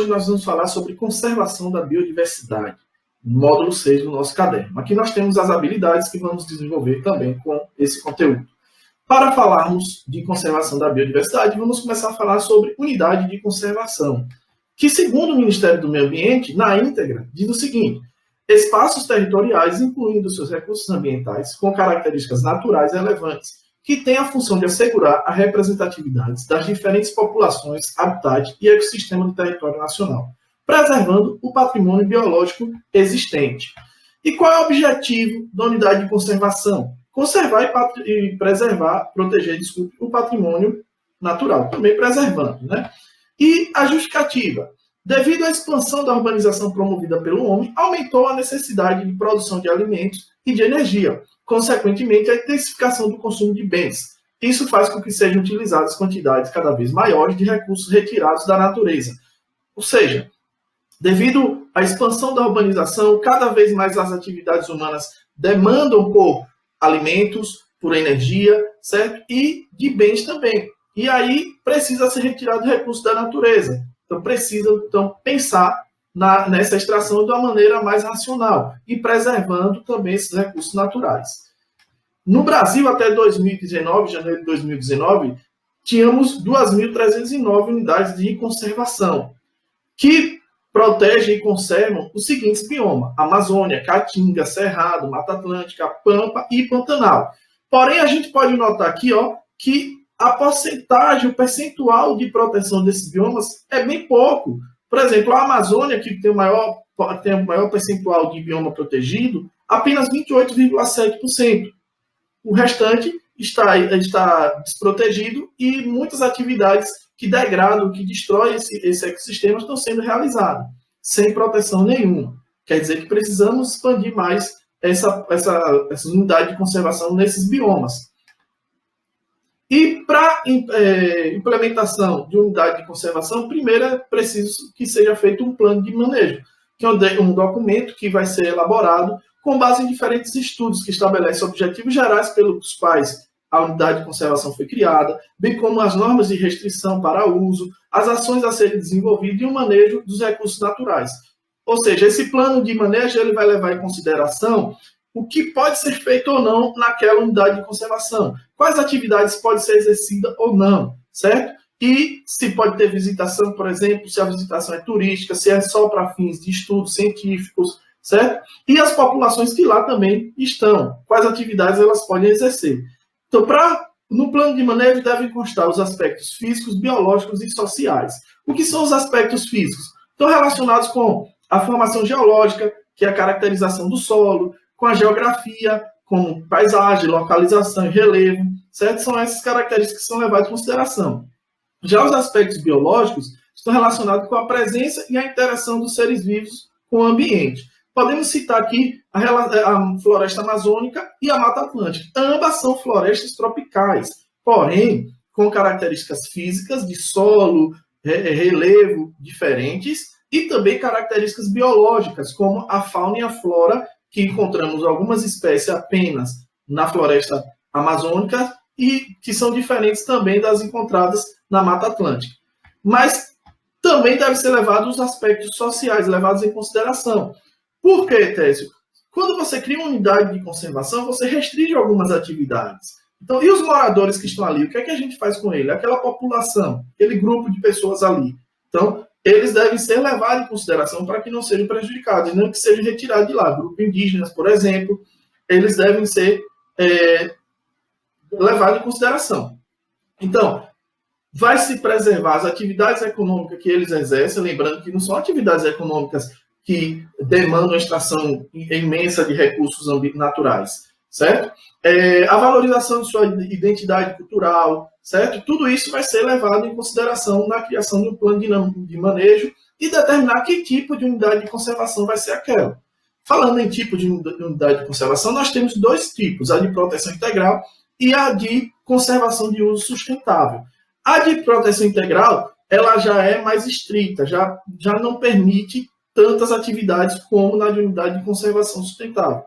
hoje nós vamos falar sobre conservação da biodiversidade, módulo 6 do nosso caderno. Aqui nós temos as habilidades que vamos desenvolver também com esse conteúdo. Para falarmos de conservação da biodiversidade, vamos começar a falar sobre unidade de conservação, que, segundo o Ministério do Meio Ambiente, na íntegra, diz o seguinte: espaços territoriais, incluindo seus recursos ambientais, com características naturais relevantes, que têm a função de assegurar a representatividade das diferentes populações, habitat e ecossistema do território nacional, preservando o patrimônio biológico existente. E qual é o objetivo da unidade de conservação? Conservar e proteger o patrimônio natural, também preservando, né? E a justificativa: devido à expansão da urbanização promovida pelo homem, aumentou a necessidade de produção de alimentos e de energia, consequentemente, a intensificação do consumo de bens. Isso faz com que sejam utilizadas quantidades cada vez maiores de recursos retirados da natureza. Ou seja, devido à expansão da urbanização, cada vez mais as atividades humanas demandam por alimentos, por energia, certo? E de bens também. E aí precisa ser retirado recursos da natureza. Então precisa pensar nessa extração de uma maneira mais racional e preservando também esses recursos naturais. No Brasil, até 2019, janeiro de 2019, tínhamos 2.309 unidades de conservação, que protegem e conservam os seguintes biomas: Amazônia, Caatinga, Cerrado, Mata Atlântica, Pampa e Pantanal. Porém, a gente pode notar aqui que a porcentagem, o percentual de proteção desses biomas é bem pouco. Por exemplo, a Amazônia, que tem o maior percentual de bioma protegido, apenas 28,7%. O restante está desprotegido e muitas atividades que degradam, que destroem esse ecossistema estão sendo realizadas, sem proteção nenhuma. Quer dizer que precisamos expandir mais essa unidade de conservação nesses biomas. E para implementação de unidade de conservação, primeiro é preciso que seja feito um plano de manejo, que é um documento que vai ser elaborado com base em diferentes estudos que estabelecem objetivos gerais pelos quais a unidade de conservação foi criada, bem como as normas de restrição para uso, as ações a serem desenvolvidas e o manejo dos recursos naturais. Ou seja, esse plano de manejo ele vai levar em consideração o que pode ser feito ou não naquela unidade de conservação, quais atividades podem ser exercidas ou não, certo? E se pode ter visitação, por exemplo, se a visitação é turística, se é só para fins de estudos científicos, certo? E as populações que lá também estão, quais atividades elas podem exercer. Então, no plano de manejo devem constar os aspectos físicos, biológicos e sociais. O que são os aspectos físicos? Estão relacionados com a formação geológica, que é a caracterização do solo, com a geografia, com paisagem, localização e relevo, certo? São essas características que são levadas em consideração. Já os aspectos biológicos estão relacionados com a presença e a interação dos seres vivos com o ambiente. Podemos citar aqui a floresta amazônica e a Mata Atlântica. Ambas são florestas tropicais, porém com características físicas de solo, relevo diferentes e também características biológicas, como a fauna e a flora, que encontramos algumas espécies apenas na floresta amazônica e que são diferentes também das encontradas na Mata Atlântica. Mas também devem ser levados os aspectos sociais, levados em consideração. Por quê, Técio? Quando você cria uma unidade de conservação, você restringe algumas atividades. Então, e os moradores que estão ali? O que é que a gente faz com ele? Aquela população, aquele grupo de pessoas ali. Então, eles devem ser levados em consideração para que não sejam prejudicados, e não que sejam retirados de lá. Grupos indígenas, por exemplo, eles devem ser levados em consideração. Então, vai se preservar as atividades econômicas que eles exercem, lembrando que não são atividades econômicas que demandam a extração imensa de recursos naturais, certo? A valorização de sua identidade cultural, certo? Tudo isso vai ser levado em consideração na criação de um plano de manejo e determinar que tipo de unidade de conservação vai ser aquela. Falando em tipo de unidade de conservação, nós temos dois tipos, a de proteção integral e a de conservação de uso sustentável. A de proteção integral, ela já é mais estrita, já não permite tantas atividades como na de unidade de conservação sustentável.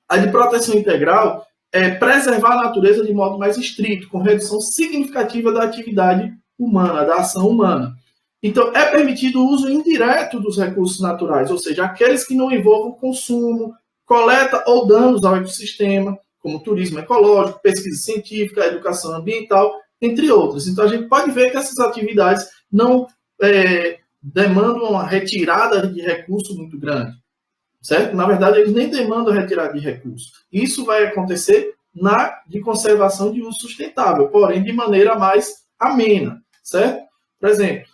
A de proteção integral é preservar a natureza de modo mais estrito, com redução significativa da atividade humana, da ação humana. Então, é permitido o uso indireto dos recursos naturais, ou seja, aqueles que não envolvam consumo, coleta ou danos ao ecossistema, como turismo ecológico, pesquisa científica, educação ambiental, entre outras. Então, a gente pode ver que essas atividades não demandam uma retirada de recurso muito grande, certo? Na verdade, eles nem demandam retirada de recursos. Isso vai acontecer de conservação de uso sustentável, porém de maneira mais amena, certo? Por exemplo,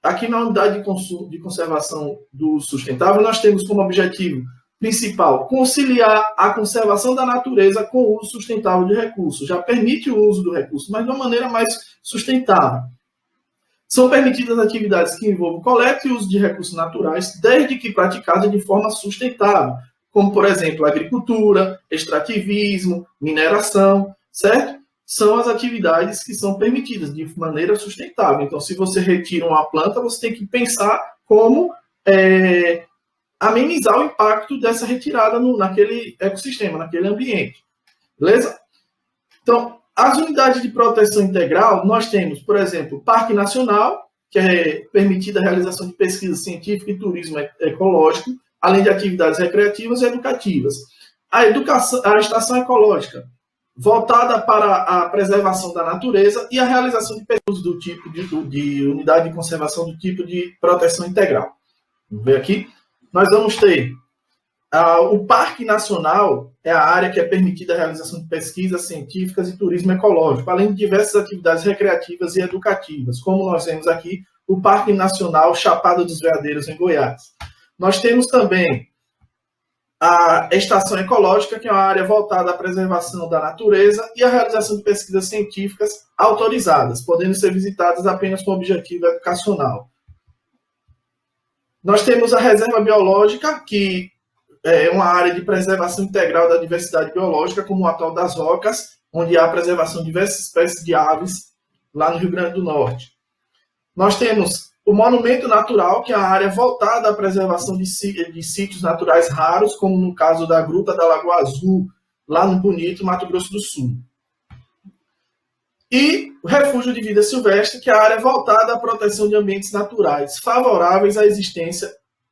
aqui na unidade de conservação do uso sustentável, nós temos como objetivo principal conciliar a conservação da natureza com o uso sustentável de recursos. Já permite o uso do recurso, mas de uma maneira mais sustentável. São permitidas atividades que envolvam coleta e uso de recursos naturais, desde que praticadas de forma sustentável, como, por exemplo, agricultura, extrativismo, mineração, certo? São as atividades que são permitidas de maneira sustentável. Então, se você retira uma planta, você tem que pensar como amenizar o impacto dessa retirada naquele ecossistema, naquele ambiente. Beleza? Então, as unidades de proteção integral, nós temos, por exemplo, Parque Nacional, que é permitida a realização de pesquisa científica e turismo ecológico, além de atividades recreativas e educativas. A estação ecológica, voltada para a preservação da natureza e a realização de pesquisas do tipo de unidade de conservação do tipo de proteção integral. Vamos ver aqui. Nós vamos ter o Parque Nacional, é a área que é permitida a realização de pesquisas científicas e turismo ecológico, além de diversas atividades recreativas e educativas, como nós vemos aqui o Parque Nacional Chapada dos Veadeiros, em Goiás. Nós temos também a Estação Ecológica, que é uma área voltada à preservação da natureza e à realização de pesquisas científicas autorizadas, podendo ser visitadas apenas com objetivo educacional. Nós temos a Reserva Biológica, que é uma área de preservação integral da diversidade biológica, como o Atol das Rocas, onde há a preservação de diversas espécies de aves, lá no Rio Grande do Norte. Nós temos o Monumento Natural, que é a área voltada à preservação de sítios naturais raros, como no caso da Gruta da Lagoa Azul, lá no Bonito, Mato Grosso do Sul. E o Refúgio de Vida Silvestre, que é a área voltada à proteção de ambientes naturais, favoráveis à existência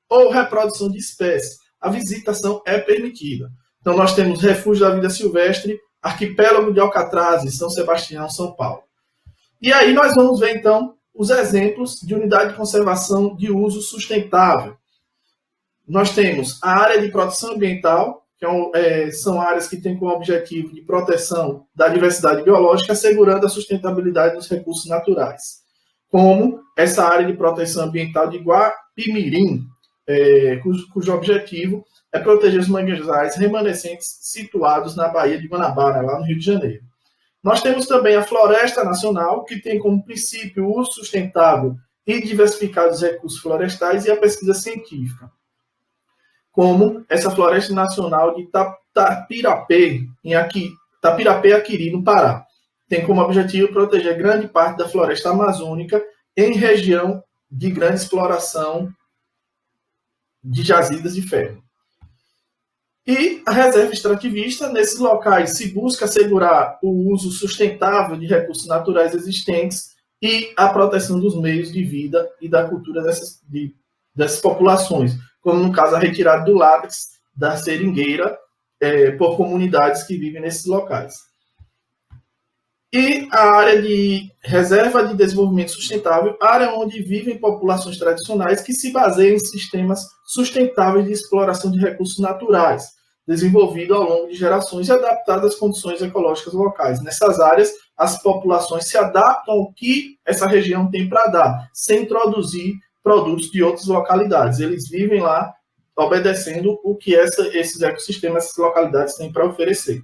ou reprodução de espécies. A visitação é permitida. Então, nós temos Refúgio da Vida Silvestre, Arquipélago de Alcatrazes, São Sebastião, São Paulo. E aí nós vamos ver, então, os exemplos de unidade de conservação de uso sustentável. Nós temos a área de proteção ambiental, que são áreas que têm como objetivo de proteção da diversidade biológica, assegurando a sustentabilidade dos recursos naturais. Como essa área de proteção ambiental de Guapimirim, cujo objetivo é proteger os manguezais remanescentes situados na Baía de Guanabara, lá no Rio de Janeiro. Nós temos também a Floresta Nacional, que tem como princípio o uso sustentável e diversificado dos recursos florestais e a pesquisa científica, como essa Floresta Nacional de Tapirapé-Aquiri, no Pará. Tem como objetivo proteger grande parte da floresta amazônica em região de grande exploração de jazidas de ferro. E a reserva extrativista, nesses locais se busca assegurar o uso sustentável de recursos naturais existentes e a proteção dos meios de vida e da cultura dessas populações, como no caso a retirada do látex da seringueira por comunidades que vivem nesses locais. E a área de reserva de desenvolvimento sustentável, área onde vivem populações tradicionais que se baseiam em sistemas sustentáveis de exploração de recursos naturais, desenvolvido ao longo de gerações e adaptado às condições ecológicas locais. Nessas áreas, as populações se adaptam ao que essa região tem para dar, sem introduzir produtos de outras localidades. Eles vivem lá obedecendo o que esses ecossistemas, essas localidades têm para oferecer.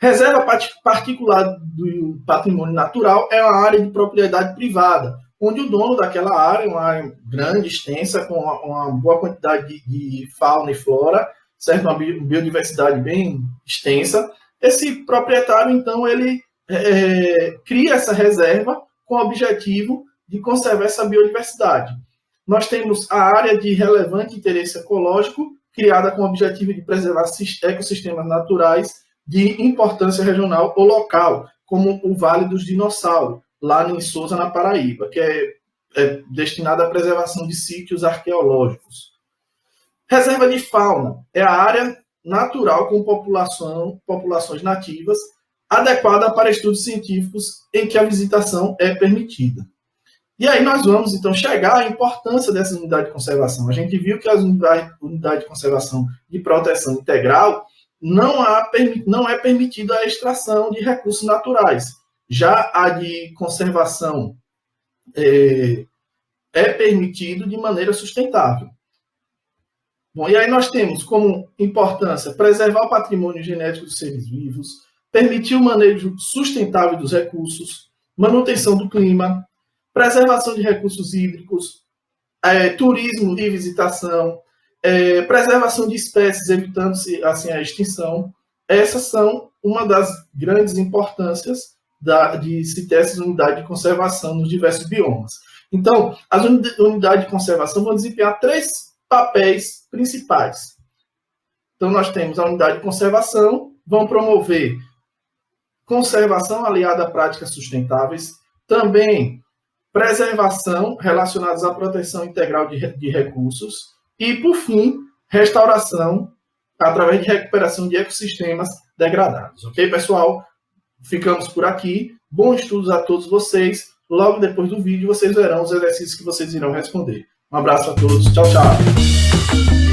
Reserva particular do patrimônio natural é uma área de propriedade privada, onde o dono daquela área, uma área grande, extensa, com uma boa quantidade de fauna e flora, certo? Uma biodiversidade bem extensa. Esse proprietário, então, ele cria essa reserva com o objetivo de conservar essa biodiversidade. Nós temos a área de relevante interesse ecológico, criada com o objetivo de preservar ecossistemas naturais de importância regional ou local, como o Vale dos Dinossauros, lá em Sousa, na Paraíba, que é destinada à preservação de sítios arqueológicos. Reserva de fauna é a área natural com populações nativas adequada para estudos científicos em que a visitação é permitida. E aí nós vamos, então, chegar à importância dessa unidade de conservação. A gente viu que as unidades de conservação de proteção integral não é permitida a extração de recursos naturais. Já a de conservação é permitido de maneira sustentável. Bom, e aí nós temos como importância preservar o patrimônio genético dos seres vivos, permitir o manejo sustentável dos recursos, manutenção do clima, preservação de recursos hídricos, turismo e visitação, preservação de espécies, evitando-se assim a extinção. Essas são uma das grandes importâncias de se ter essas unidades de conservação nos diversos biomas. Então, as unidades de conservação vão desempenhar 3 papéis principais. Então, nós temos a unidade de conservação, vão promover conservação aliada a práticas sustentáveis, também preservação relacionadas à proteção integral de recursos e, por fim, restauração através de recuperação de ecossistemas degradados. Ok, pessoal? Ficamos por aqui. Bons estudos a todos vocês. Logo depois do vídeo, vocês verão os exercícios que vocês irão responder. Um abraço a todos. Tchau, tchau.